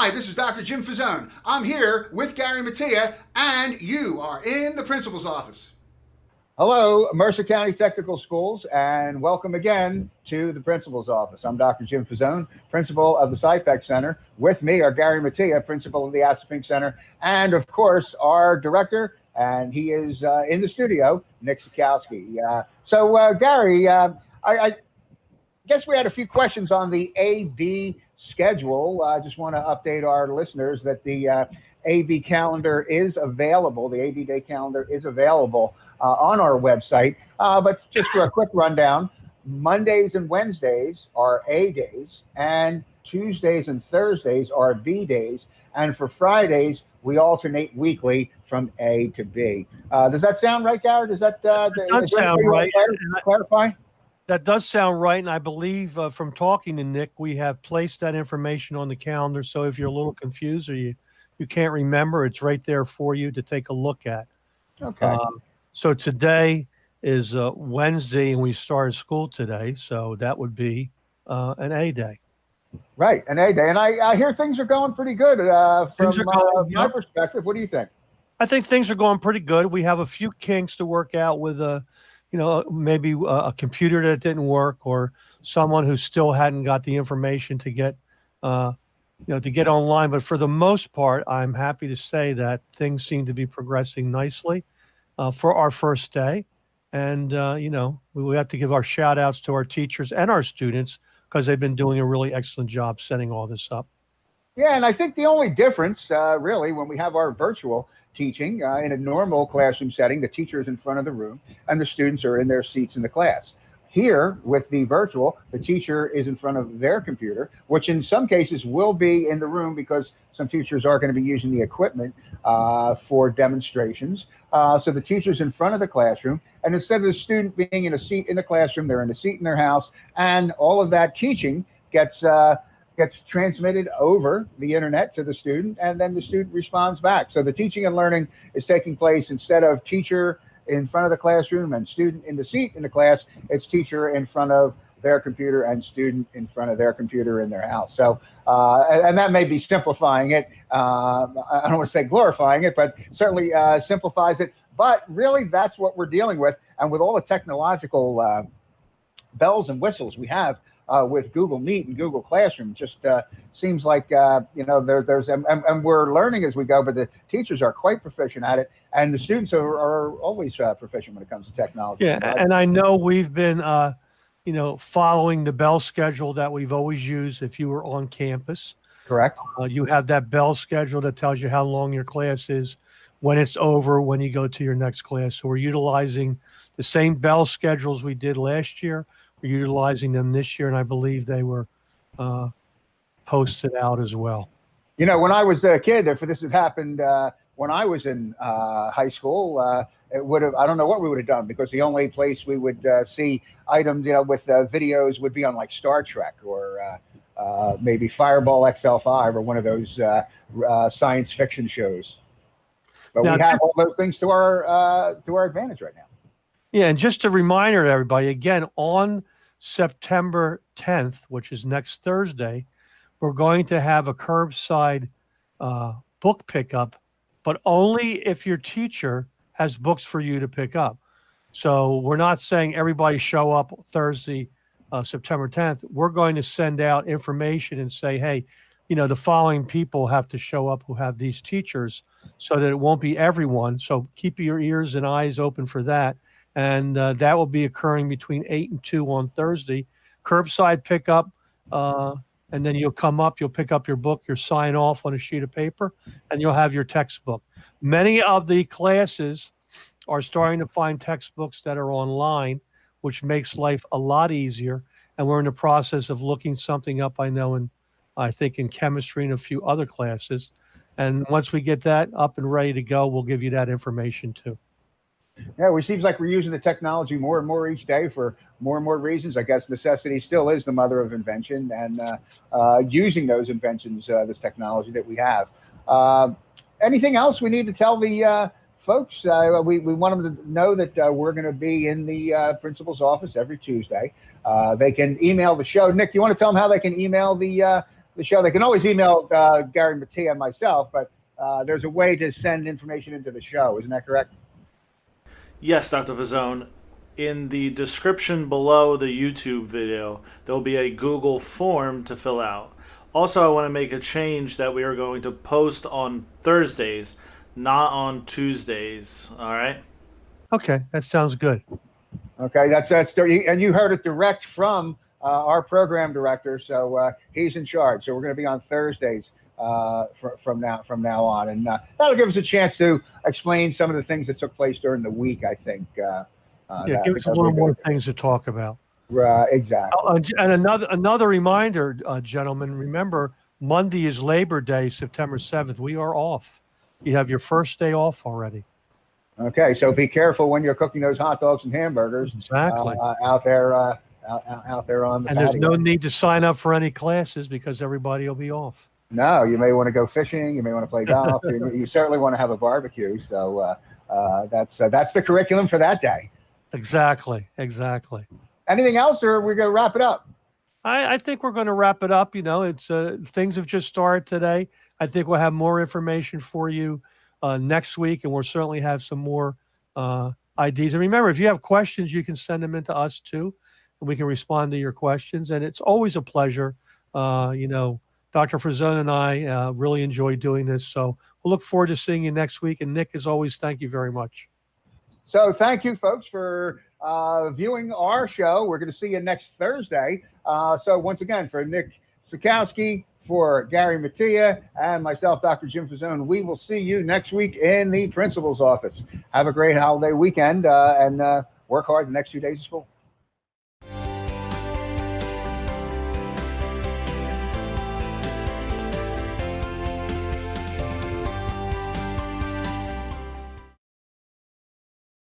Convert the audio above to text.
Hi, this is Dr. Jim Fazzone. I'm here with Gary Mattia, and you are in the principal's office. Hello, Mercer County Technical Schools, and welcome again to the principal's office. I'm Dr. Jim Fazzone, principal of the SciPec Center. With me are Gary Mattia, principal of the Asapink Center, and of course, our director, and he is in the studio, Nick Sikowski. Gary, I guess we had a few questions on the AB schedule. I just want to update our listeners that the AB calendar is available. The AB day calendar is available on our website. But just for a quick rundown, Mondays and Wednesdays are A days, and Tuesdays and Thursdays are B days. And for Fridays, we alternate weekly from A to B. Does that sound right, Gary? Does that sound right? Clarify? That does sound right, and I believe from talking to Nick, we have placed that information on the calendar. So if you're a little confused or you can't remember, it's right there for you to take a look at. Okay. So today is Wednesday, and we started school today, so that would be an A day. Right, an A day, and I hear things are going pretty good from my perspective. What do you think? I think things are going pretty good. We have a few kinks to work out with maybe a computer that didn't work, or someone who still hadn't got the information to get, to get online. But for the most part, I'm happy to say that things seem to be progressing nicely for our first day. And, we have to give our shout outs to our teachers and our students because they've been doing a really excellent job setting all this up. Yeah, and I think the only difference, really, when we have our virtual teaching in a normal classroom setting, the teacher is in front of the room and the students are in their seats in the class. Here, with the virtual, the teacher is in front of their computer, which in some cases will be in the room because some teachers are going to be using the equipment for demonstrations. So the teacher's in front of the classroom, and instead of the student being in a seat in the classroom, they're in a seat in their house, and all of that teaching gets transmitted over the internet to the student, and then the student responds back. So the teaching and learning is taking place instead of teacher in front of the classroom and student in the seat in the class, it's teacher in front of their computer and student in front of their computer in their house. So, and that may be simplifying it. I don't want to say glorifying it, but certainly simplifies it. But really, that's what we're dealing with. And with all the technological bells and whistles we have with Google Meet and Google Classroom, just seems like there's and we're learning as we go, but the teachers are quite proficient at it, and the students are always proficient when it comes to technology. Yeah, and I know we've been following the bell schedule that we've always used if you were on campus. Correct. You have that bell schedule that tells you how long your class is, when it's over, when you go to your next class. So we're utilizing the same bell schedules we did last year. We're utilizing them this year, and I believe they were posted out as well. When I was a kid, if this had happened when I was in high school, it would have, I don't know what we would have done, because the only place we would see items, with videos would be on like Star Trek or maybe Fireball XL5 or one of those science fiction shows. But now, we have all those things to our advantage right now. Yeah, and just a reminder to everybody, again, on September 10th, which is next Thursday, we're going to have a curbside book pickup, but only if your teacher has books for you to pick up. So we're not saying everybody show up Thursday, September 10th. We're going to send out information and say, hey, the following people have to show up who have these teachers, so that it won't be everyone. So keep your ears and eyes open for that. And that will be occurring between 8 and 2 on Thursday. Curbside pickup, and then you'll come up, you'll pick up your book, you'll sign off on a sheet of paper, and you'll have your textbook. Many of the classes are starting to find textbooks that are online, which makes life a lot easier. And we're in the process of looking something up, I think in chemistry and a few other classes. And once we get that up and ready to go, we'll give you that information too. Yeah, it seems like we're using the technology more and more each day for more and more reasons. I guess necessity still is the mother of invention, and using those inventions, this technology that we have. Anything else we need to tell the folks? We want them to know that we're going to be in the principal's office every Tuesday. They can email the show. Nick, do you want to tell them how they can email the the show, they can always email Gary Mattia and myself, but there's a way to send information into the show. Isn't that correct? Yes, Dr. Fazzone. In the description below the YouTube video, there will be a Google form to fill out. Also, I want to make a change that we are going to post on Thursdays, not on Tuesdays. All right? Okay, that sounds good. Okay, that's and you heard it direct from our program director, so he's in charge. So we're going to be on Thursdays from now on, and that'll give us a chance to explain some of the things that took place during the week. I think. Yeah, give us a little more things to talk about. Right, exactly. And another reminder, gentlemen. Remember, Monday is Labor Day, September 7th. We are off. You have your first day off already. Okay, so be careful when you're cooking those hot dogs and hamburgers. Exactly. Out there on the And patio. there's no need to sign up for any classes because everybody will be off. No, you may want to go fishing. You may want to play golf. you certainly want to have a barbecue. So that's the curriculum for that day. Exactly. Anything else, or we're going to wrap it up? I think we're going to wrap it up. You know, it's things have just started today. I think we'll have more information for you next week, and we'll certainly have some more IDs. And remember, if you have questions, you can send them into us too, and we can respond to your questions. And it's always a pleasure. Dr. Fazzone and I really enjoy doing this. So we'll look forward to seeing you next week. And Nick, as always, thank you very much. So thank you, folks, for viewing our show. We're going to see you next Thursday. So once again, for Nick Sikowski, for Gary Mattia, and myself, Dr. Jim Fazzone, we will see you next week in the principal's office. Have a great holiday weekend and work hard the next 2 days of school.